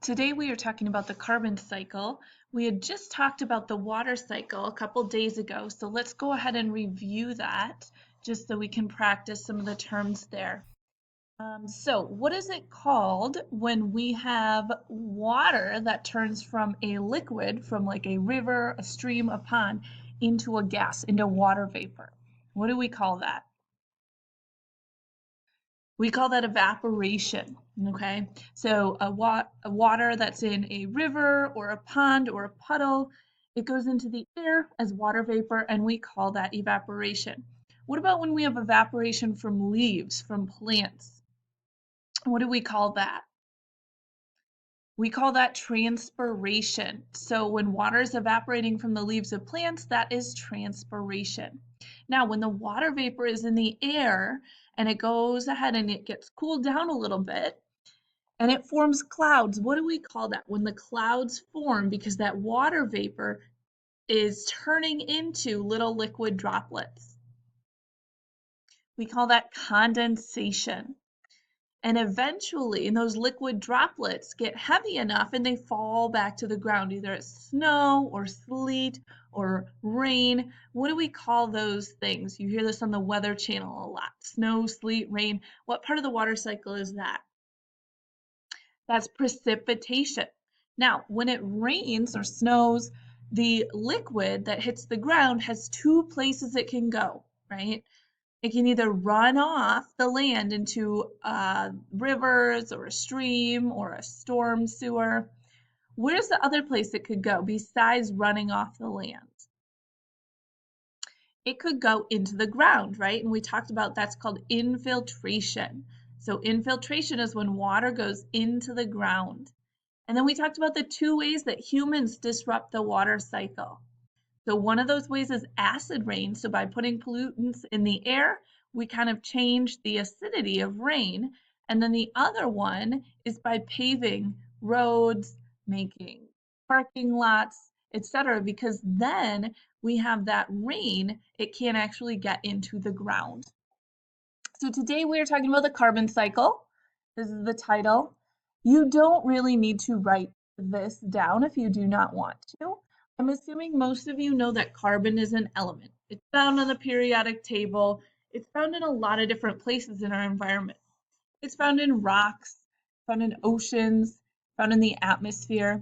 Today we are talking about the carbon cycle. We had just talked about the water cycle a couple days ago, so let's go ahead and review that just so we can practice some of the terms there. So what is it called when we have water that turns from a liquid, from like a river, a stream, a pond, into a gas, into water vapor? What do we call that? We call that evaporation, okay? So a water that's in a river or a pond or a puddle, it goes into the air as water vapor, and we call that evaporation. What about when we have evaporation from leaves, from plants? What do we call that? We call that transpiration. So when water is evaporating from the leaves of plants, that is transpiration. Now, when the water vapor is in the air and it goes ahead and it gets cooled down a little bit and it forms clouds, what do we call that? When the clouds form because that water vapor is turning into little liquid droplets. We call that condensation. And eventually, those liquid droplets get heavy enough and they fall back to the ground. Either it's snow or sleet or rain. What do we call those things? You hear this on the Weather Channel a lot. Snow, sleet, rain. What part of the water cycle is that? That's precipitation. Now, when it rains or snows, the liquid that hits the ground has two places it can go, right? It can either run off the land into rivers or a stream or a storm sewer. Where's the other place it could go besides running off the land? It could go into the ground, right? And we talked about that's called infiltration. So infiltration is when water goes into the ground. And then we talked about the two ways that humans disrupt the water cycle. So one of those ways is acid rain. So by putting pollutants in the air, we kind of change the acidity of rain. And then the other one is by paving roads, making parking lots, etc. Because then we have that rain, it can't actually get into the ground. So today we are talking about the carbon cycle. This is the title. You don't really need to write this down if you do not want to. I'm assuming most of you know that carbon is an element. It's found on the periodic table. It's found in a lot of different places in our environment. It's found in rocks, found in oceans, found in the atmosphere.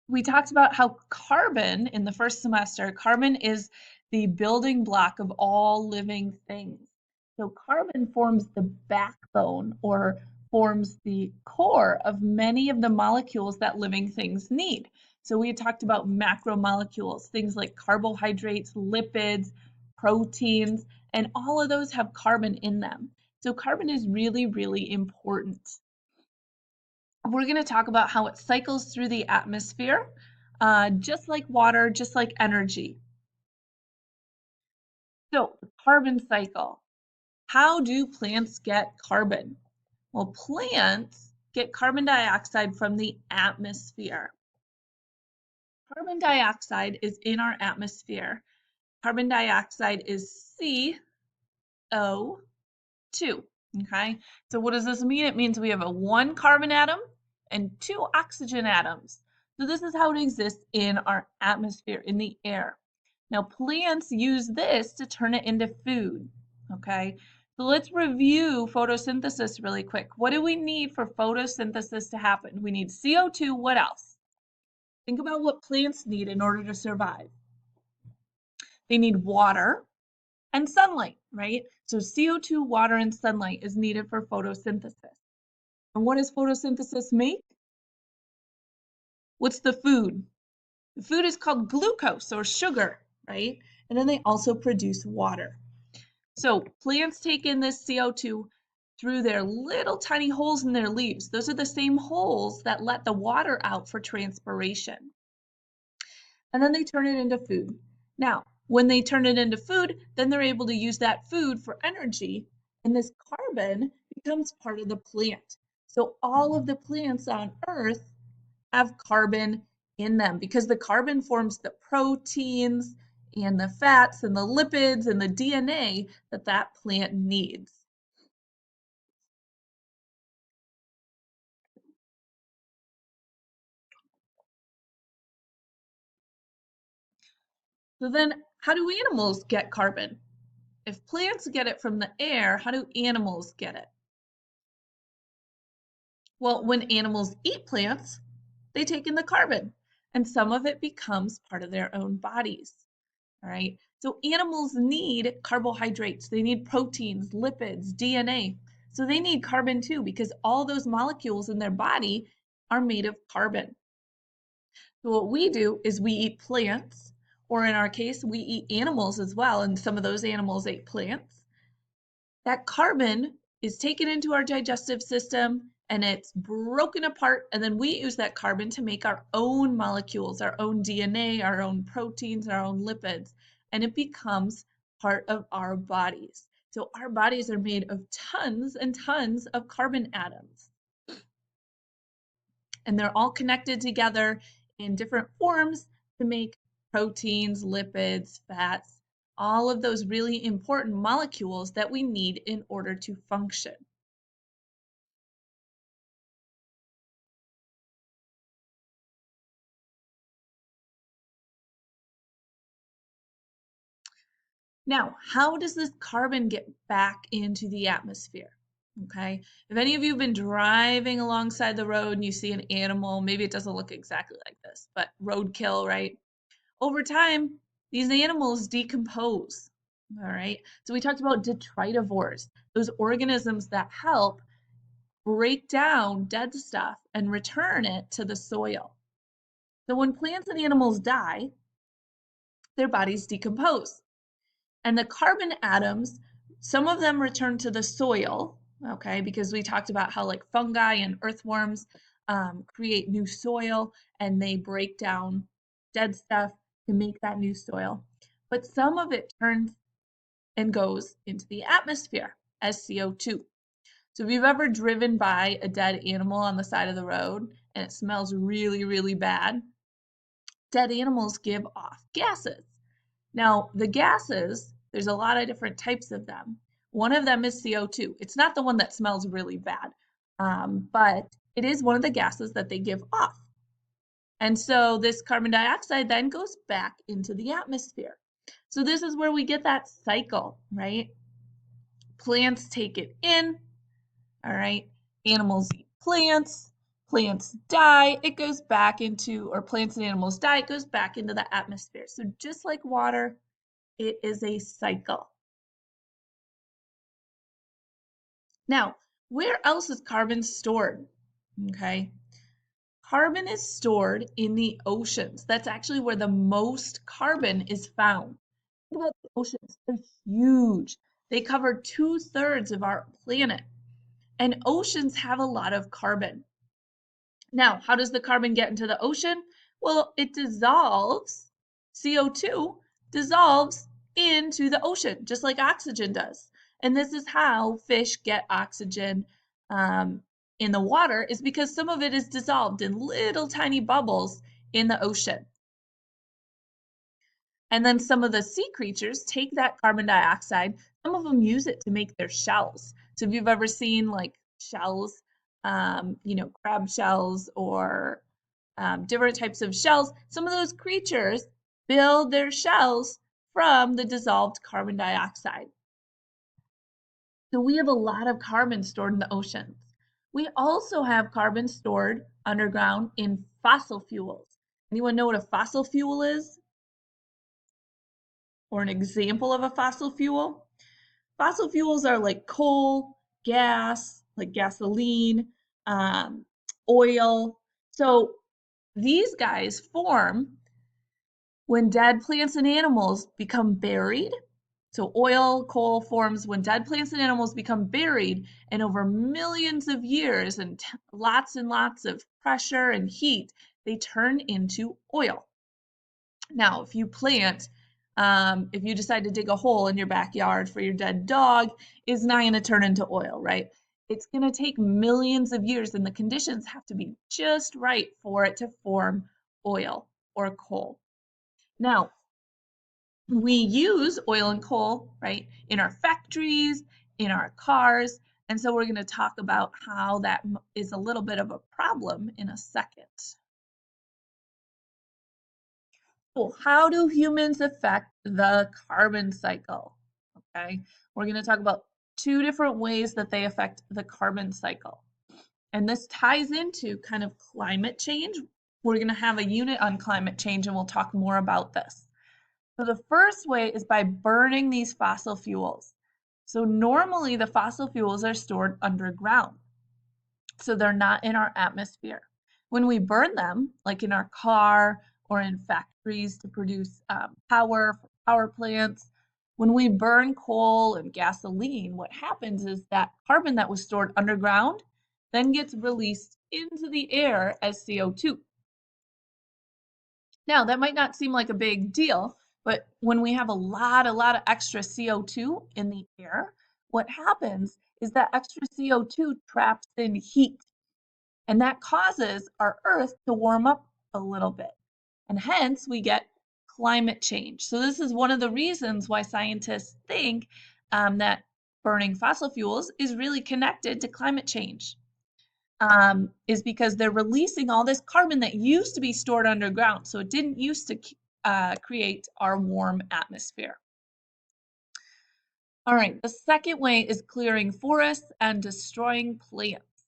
We talked about how carbon in the first semester, carbon is the building block of all living things. So carbon forms the backbone or forms the core of many of the molecules that living things need. So we had talked about macromolecules, things like carbohydrates, lipids, proteins, and all of those have carbon in them. So carbon is really, really important. We're going to talk about how it cycles through the atmosphere, just like water, just like energy. So, the carbon cycle. How do plants get carbon? Well, plants get carbon dioxide from the atmosphere. Carbon dioxide is in our atmosphere. Carbon dioxide is CO2. Okay, so what does this mean? It means we have a one carbon atom and two oxygen atoms. So this is how it exists in our atmosphere, in the air. Now plants use this to turn it into food. Okay, so let's review photosynthesis really quick. What do we need for photosynthesis to happen? We need CO2. What else? Think about what plants need in order to survive. They need water and sunlight, right? So CO2, water, and sunlight is needed for photosynthesis. And what does photosynthesis make? What's the food? The food is called glucose or sugar, right? And then they also produce water. So plants take in this CO2 through their little tiny holes in their leaves. Those are the same holes that let the water out for transpiration. And then they turn it into food. Now, when they turn it into food, then they're able to use that food for energy, and this carbon becomes part of the plant. So all of the plants on Earth have carbon in them because the carbon forms the proteins and the fats and the lipids and the DNA that that plant needs. So then how do animals get carbon? If plants get it from the air, how do animals get it? Well, when animals eat plants, they take in the carbon, and some of it becomes part of their own bodies. All right. So animals need carbohydrates, they need proteins, lipids, DNA. So they need carbon too, because all those molecules in their body are made of carbon. So what we do is we eat plants, or in our case, we eat animals as well, and some of those animals ate plants. That carbon is taken into our digestive system and it's broken apart, and then we use that carbon to make our own molecules, our own DNA, our own proteins, our own lipids, and it becomes part of our bodies. So our bodies are made of tons and tons of carbon atoms, and they're all connected together in different forms to make proteins, lipids, fats, all of those really important molecules that we need in order to function. Now, how does this carbon get back into the atmosphere? Okay, if any of you have been driving alongside the road and you see an animal, maybe it doesn't look exactly like this, but roadkill, right? Over time, these animals decompose. All right, so we talked about detritivores, those organisms that help break down dead stuff and return it to the soil. So when plants and animals die, their bodies decompose. And the carbon atoms, some of them return to the soil, okay, because we talked about how like fungi and earthworms create new soil and they break down dead stuff to make that new soil. But some of it turns and goes into the atmosphere as CO2. So if you've ever driven by a dead animal on the side of the road and it smells really, really bad, dead animals give off gases. Now, the gases, there's a lot of different types of them. One of them is CO2. It's not the one that smells really bad, but it is one of the gases that they give off. And so this carbon dioxide then goes back into the atmosphere. So this is where we get that cycle, right? Plants take it in, all right? Animals eat plants, plants die, it goes back into, or plants and animals die, it goes back into the atmosphere. So just like water, it is a cycle. Now, where else is carbon stored? Okay. Carbon is stored in the oceans. That's actually where the most carbon is found. Think about the oceans. They're huge. They cover 2/3 of our planet. And oceans have a lot of carbon. Now, how does the carbon get into the ocean? Well, it dissolves, CO2 dissolves into the ocean, just like oxygen does. And this is how fish get oxygen in the water, is because some of it is dissolved in little tiny bubbles in the ocean. And then some of the sea creatures take that carbon dioxide, some of them use it to make their shells. So if you've ever seen like shells, crab shells or different types of shells, some of those creatures build their shells from the dissolved carbon dioxide. So we have a lot of carbon stored in the oceans. We also have carbon stored underground in fossil fuels. Anyone know what a fossil fuel is? Or an example of a fossil fuel? Fossil fuels are like coal, gas, like gasoline, um, oil. So these guys form when dead plants and animals become buried. So oil, coal forms when dead plants and animals become buried, and over millions of years and lots of pressure and heat, they turn into oil. Now, if you decide to dig a hole in your backyard for your dead dog, it's not going to turn into oil, right? It's going to take millions of years, and the conditions have to be just right for it to form oil or coal. Now, we use oil and coal, right, in our factories, in our cars, and so we're going to talk about how that is a little bit of a problem in a second. So how do humans affect the carbon cycle? Okay, we're going to talk about two different ways that they affect the carbon cycle. And this ties into kind of climate change. We're going to have a unit on climate change and we'll talk more about this. So the first way is by burning these fossil fuels. So normally the fossil fuels are stored underground. So they're not in our atmosphere. When we burn them, like in our car or in factories to produce power for power plants, when we burn coal and gasoline, what happens is that carbon that was stored underground then gets released into the air as CO2. Now, that might not seem like a big deal, but when we have a lot of extra CO2 in the air, what happens is that extra CO2 traps in heat, and that causes our Earth to warm up a little bit. And hence, we get climate change. So this is one of the reasons why scientists think that burning fossil fuels is really connected to climate change. Is because they're releasing all this carbon that used to be stored underground. So it didn't used to create our warm atmosphere. All right, the second way is clearing forests and destroying plants.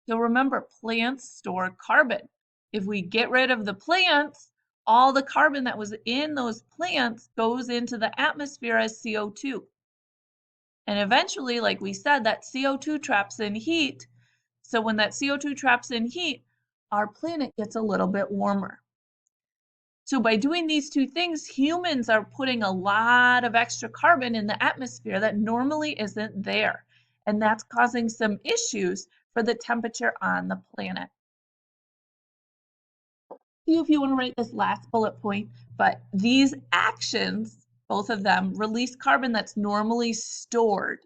So remember, plants store carbon. If we get rid of the plants, all the carbon that was in those plants goes into the atmosphere as CO2. And eventually, like we said, that CO2 traps in heat. So when that CO2 traps in heat, our planet gets a little bit warmer. So by doing these two things, humans are putting a lot of extra carbon in the atmosphere that normally isn't there. And that's causing some issues for the temperature on the planet. See if you want to write this last bullet point, but these actions, both of them, release carbon that's normally stored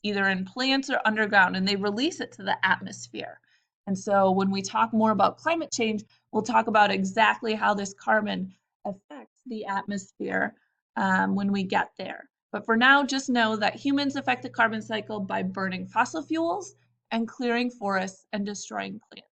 either in plants or underground, and they release it to the atmosphere. And so when we talk more about climate change, we'll talk about exactly how this carbon affects the atmosphere when we get there. But for now, just know that humans affect the carbon cycle by burning fossil fuels and clearing forests and destroying plants.